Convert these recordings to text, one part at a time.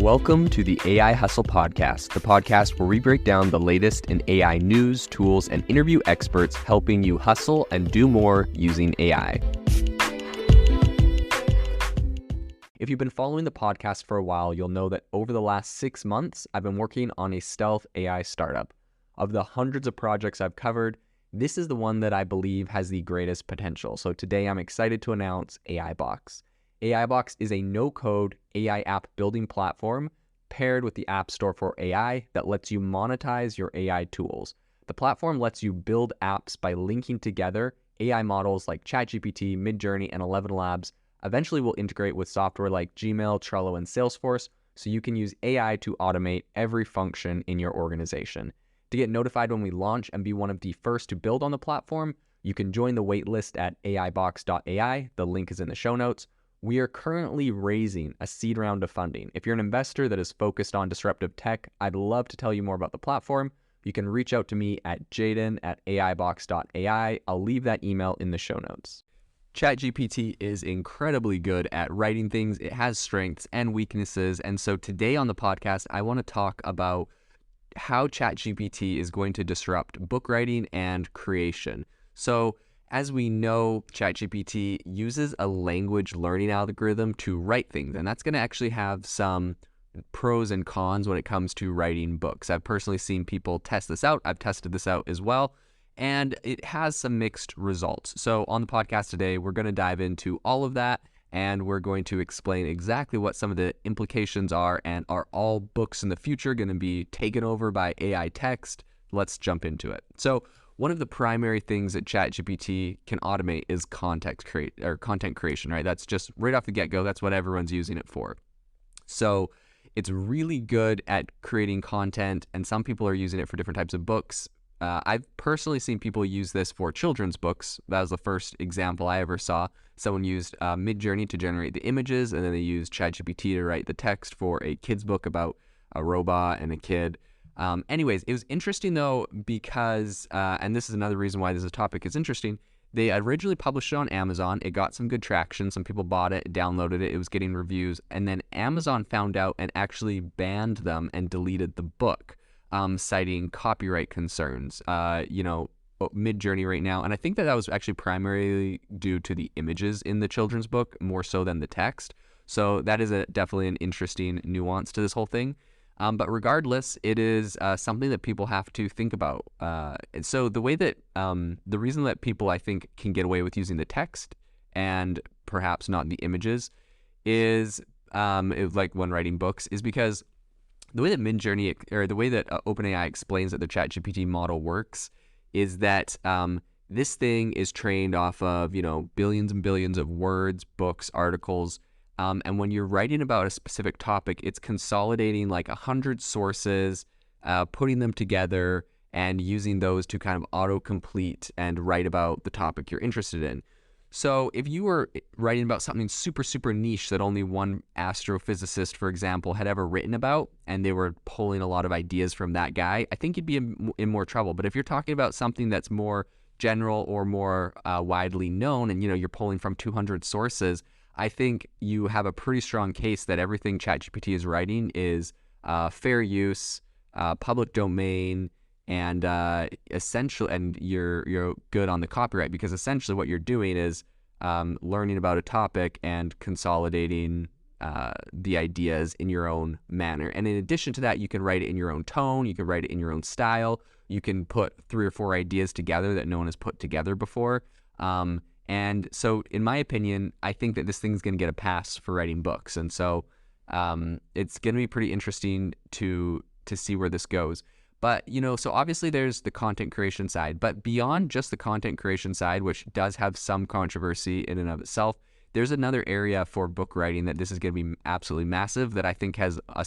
Welcome to the AI Hustle Podcast, the podcast where we break down the latest in AI news, tools, and interview experts helping you hustle and do more using AI. If you've been following the podcast for a while, you'll know that over the last 6 months, I've been working on a stealth AI startup. Of the hundreds of projects I've covered, this is the one that I believe has the greatest potential. So today I'm excited to announce AIBox. AIBox is a no-code AI app building platform paired with the App Store for AI that lets you monetize your AI tools. The platform lets you build apps by linking together AI models like ChatGPT, Midjourney, and 11 Labs. Eventually will integrate with software like Gmail, Trello, and Salesforce, so you can use AI to automate every function in your organization. To get notified when we launch and be one of the first to build on the platform, you can join the waitlist at aibox.ai. The link is in the show notes. We are currently raising a seed round of funding. If you're an investor that is focused on disruptive tech, I'd love to tell you more about the platform. You can reach out to me at jaden@aibox.ai. I'll leave that email in the show notes. ChatGPT is incredibly good at writing things. It has strengths and weaknesses. And so today on the podcast, I want to talk about how ChatGPT is going to disrupt book writing and creation. So as we know, ChatGPT uses a language learning algorithm to write things, and that's going to actually have some pros and cons when it comes to writing books. I've personally seen people test this out. I've tested this out as well, and it has some mixed results. So on the podcast today, we're going to dive into all of that, and we're going to explain exactly what some of the implications are, and are all books in the future going to be taken over by AI text? Let's jump into it. So one of the primary things that ChatGPT can automate is content creation, right? That's just right off the get-go. That's what everyone's using it for. So it's really good at creating content, and some people are using it for different types of books. I've personally seen people use this for children's books. That was the first example I ever saw. Someone used Midjourney to generate the images, and then they used ChatGPT to write the text for a kid's book about a robot and a kid. Anyways, it was interesting though because, and this is another reason why this topic is interesting, they originally published it on Amazon. It got some good traction. Some people bought it, downloaded it. It was getting reviews. And then Amazon found out and actually banned them and deleted the book, citing copyright concerns. Midjourney right now. And I think that was actually primarily due to the images in the children's book more so than the text. So that is definitely an interesting nuance to this whole thing. But regardless, it is something that people have to think about. And so the way that, the reason that people, I think, can get away with using the text and perhaps not the images is, like when writing books, is because the way that Midjourney, or the way that OpenAI explains that the ChatGPT model works is that this thing is trained off of, billions and billions of words, books, articles. And when you're writing about a specific topic, it's consolidating like 100 sources, putting them together, and using those to kind of autocomplete and write about the topic you're interested in. So if you were writing about something super, super niche that only one astrophysicist, for example, had ever written about, and they were pulling a lot of ideas from that guy, I think you'd be in more trouble. But if you're talking about something that's more general or more widely known, and you're pulling from 200 sources, I think you have a pretty strong case that everything ChatGPT is writing is fair use, public domain, and essential. And you're good on the copyright, because essentially what you're doing is learning about a topic and consolidating the ideas in your own manner. And in addition to that, you can write it in your own tone. You can write it in your own style. You can put 3 or 4 ideas together that no one has put together before. And so, in my opinion, I think that this thing's going to get a pass for writing books. And so it's going to be pretty interesting to see where this goes. But, so obviously there's the content creation side. But beyond just the content creation side, which does have some controversy in and of itself, there's another area for book writing that this is going to be absolutely massive that I think has a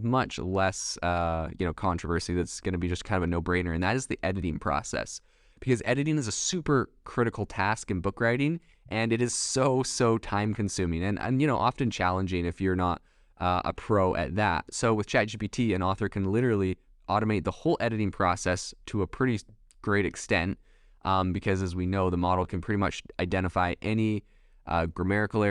much less, controversy. That's going to be just kind of a no-brainer. And that is the editing process. Because editing is a super critical task in book writing, and it is so time consuming and often challenging if you're not a pro at that. So with ChatGPT, an author can literally automate the whole editing process to a pretty great extent, because as we know, the model can pretty much identify any grammatical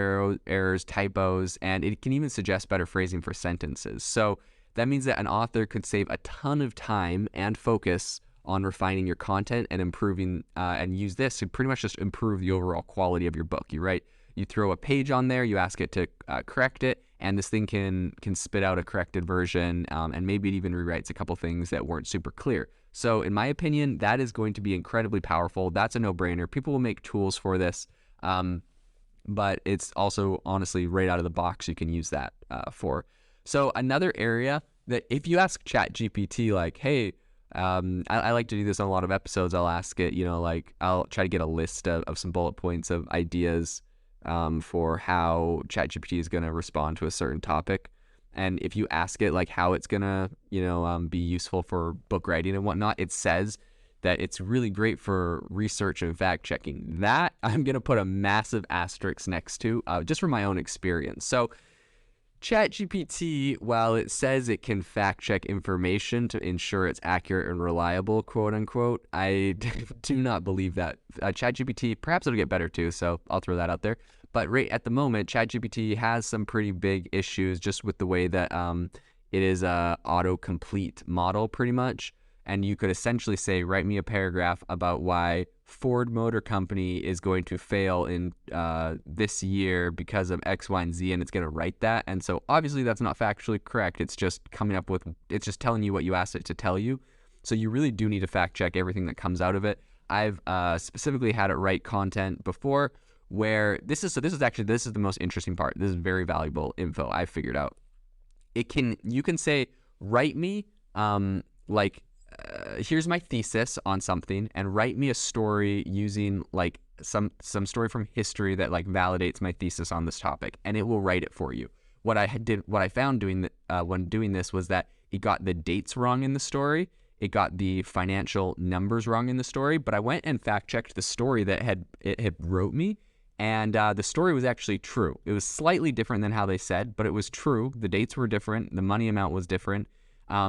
errors, typos, and it can even suggest better phrasing for sentences. So that means that an author could save a ton of time and focus on refining your content and improving, and use this to pretty much just improve the overall quality of your book. You throw a page on there, you ask it to correct it, and this thing can spit out a corrected version, and maybe it even rewrites a couple things that weren't super clear. So in my opinion, that is going to be incredibly powerful. That's a no-brainer. People will make tools for this, but it's also honestly right out of the box you can use that for. So another area that if you ask ChatGPT, like, hey, I like to do this on a lot of episodes. I'll ask it, like I'll try to get a list of some bullet points of ideas for how ChatGPT is going to respond to a certain topic. And if you ask it like how it's going to, be useful for book writing and whatnot, it says that it's really great for research and fact checking. That I'm going to put a massive asterisk next to, just from my own experience. So ChatGPT, while it says it can fact check information to ensure it's accurate and reliable, quote unquote, I do not believe that. ChatGPT, perhaps it'll get better too, so I'll throw that out there. But right at the moment, ChatGPT has some pretty big issues just with the way that it is a autocomplete model pretty much. And you could essentially say, write me a paragraph about why Ford Motor Company is going to fail in this year because of X, Y, and Z, and it's going to write that. And so obviously that's not factually correct. It's just it's just telling you what you asked it to tell you. So you really do need to fact check everything that comes out of it. I've specifically had it write content before where this is the most interesting part. This is very valuable info I figured out. You can say, write me here's my thesis on something, and write me a story using like some story from history that like validates my thesis on this topic, and it will write it for you. What I found when doing this was that it got the dates wrong in the story, it got the financial numbers wrong in the story, but I went and fact checked the story that it had wrote me, and the story was actually true. It was slightly different than how they said, but it was true. The dates were different, the money amount was different.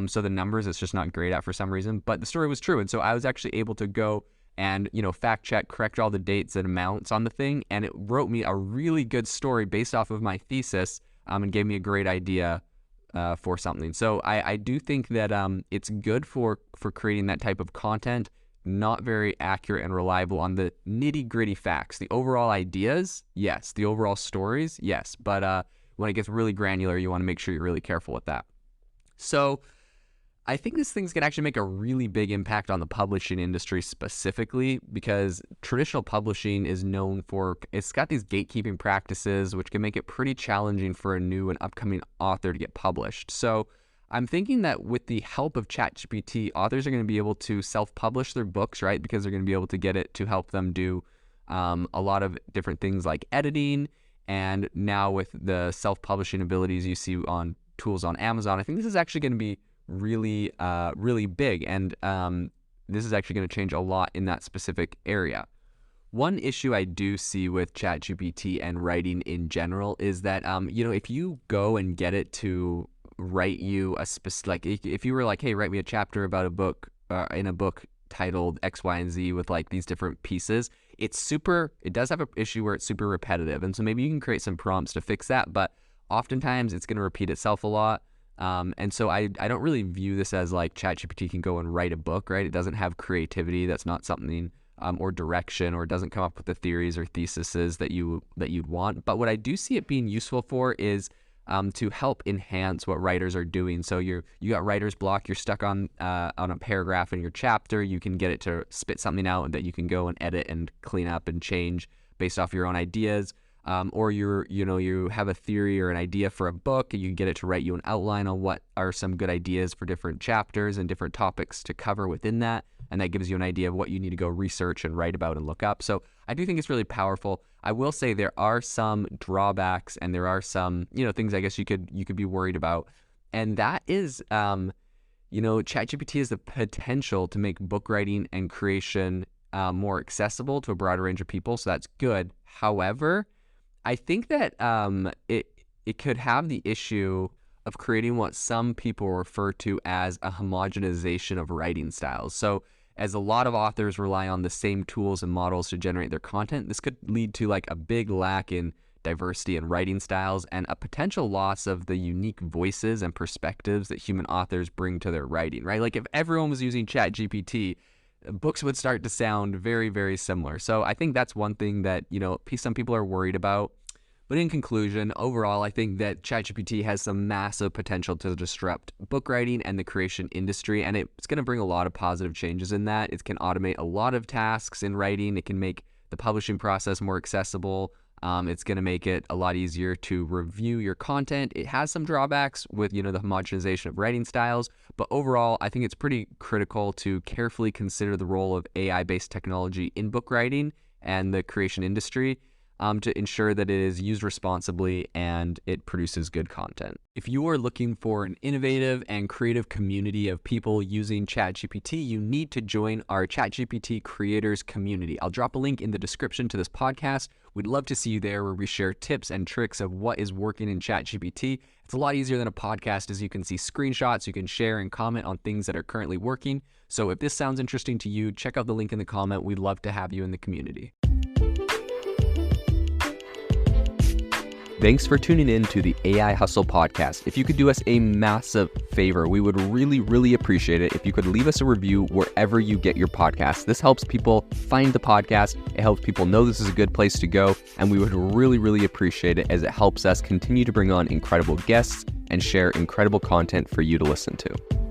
So the numbers it's just not great at for some reason, but the story was true. And so I was actually able to go and, fact check, correct all the dates and amounts on the thing. And it wrote me a really good story based off of my thesis, and gave me a great idea for something. So I do think that it's good for creating that type of content, not very accurate and reliable on the nitty gritty facts. The overall ideas, yes. The overall stories, yes. But when it gets really granular, you want to make sure you're really careful with that. So I think this thing's going to actually make a really big impact on the publishing industry specifically, because traditional publishing is known for, it's got these gatekeeping practices, which can make it pretty challenging for a new and upcoming author to get published. So I'm thinking that with the help of ChatGPT, authors are going to be able to self-publish their books, right? Because they're going to be able to get it to help them do a lot of different things like editing. And now with the self-publishing abilities you see on tools on Amazon, I think this is actually going to be really, really big. And this is actually going to change a lot in that specific area. One issue I do see with ChatGPT and writing in general is that, if you go and get it to write you a specific, like if you were like, hey, write me a chapter about a book, in a book titled X, Y, and Z with like these different pieces, it does have an issue where it's super repetitive. And so maybe you can create some prompts to fix that, but oftentimes it's going to repeat itself a lot. And so I don't really view this as like ChatGPT can go and write a book, right? It doesn't have creativity. That's not something, or direction, or it doesn't come up with the theories or theses that you'd want. But what I do see it being useful for is to help enhance what writers are doing. So you got writer's block, you're stuck on a paragraph in your chapter, you can get it to spit something out that you can go and edit and clean up and change based off your own ideas. Or you have a theory or an idea for a book, and you can get it to write you an outline on what are some good ideas for different chapters and different topics to cover within that. And that gives you an idea of what you need to go research and write about and look up. So I do think it's really powerful. I will say there are some drawbacks, and there are some, things I guess you could be worried about. And that is, ChatGPT has the potential to make book writing and creation more accessible to a broader range of people. So that's good. However, I think that it could have the issue of creating what some people refer to as a homogenization of writing styles. So as a lot of authors rely on the same tools and models to generate their content, this could lead to like a big lack in diversity in writing styles and a potential loss of the unique voices and perspectives that human authors bring to their writing, right? Like if everyone was using ChatGPT, books would start to sound very, very similar. So I think that's one thing that, some people are worried about. But in conclusion, overall, I think that ChatGPT has some massive potential to disrupt book writing and the creation industry, and it's going to bring a lot of positive changes in that. It can automate a lot of tasks in writing. It can make the publishing process more accessible. It's going to make it a lot easier to review your content. It has some drawbacks with, the homogenization of writing styles, but overall, I think it's pretty critical to carefully consider the role of AI-based technology in book writing and the creation industry, to ensure that it is used responsibly and it produces good content. If you are looking for an innovative and creative community of people using ChatGPT, you need to join our ChatGPT creators community. I'll drop a link in the description to this podcast. We'd love to see you there, where we share tips and tricks of what is working in ChatGPT. It's a lot easier than a podcast, as you can see screenshots, you can share and comment on things that are currently working. So if this sounds interesting to you, check out the link in the comment. We'd love to have you in the community. Thanks for tuning in to the AI Hustle podcast. If you could do us a massive favor, we would really, really appreciate it if you could leave us a review wherever you get your podcast. This helps people find the podcast. It helps people know this is a good place to go. And we would really, really appreciate it, as it helps us continue to bring on incredible guests and share incredible content for you to listen to.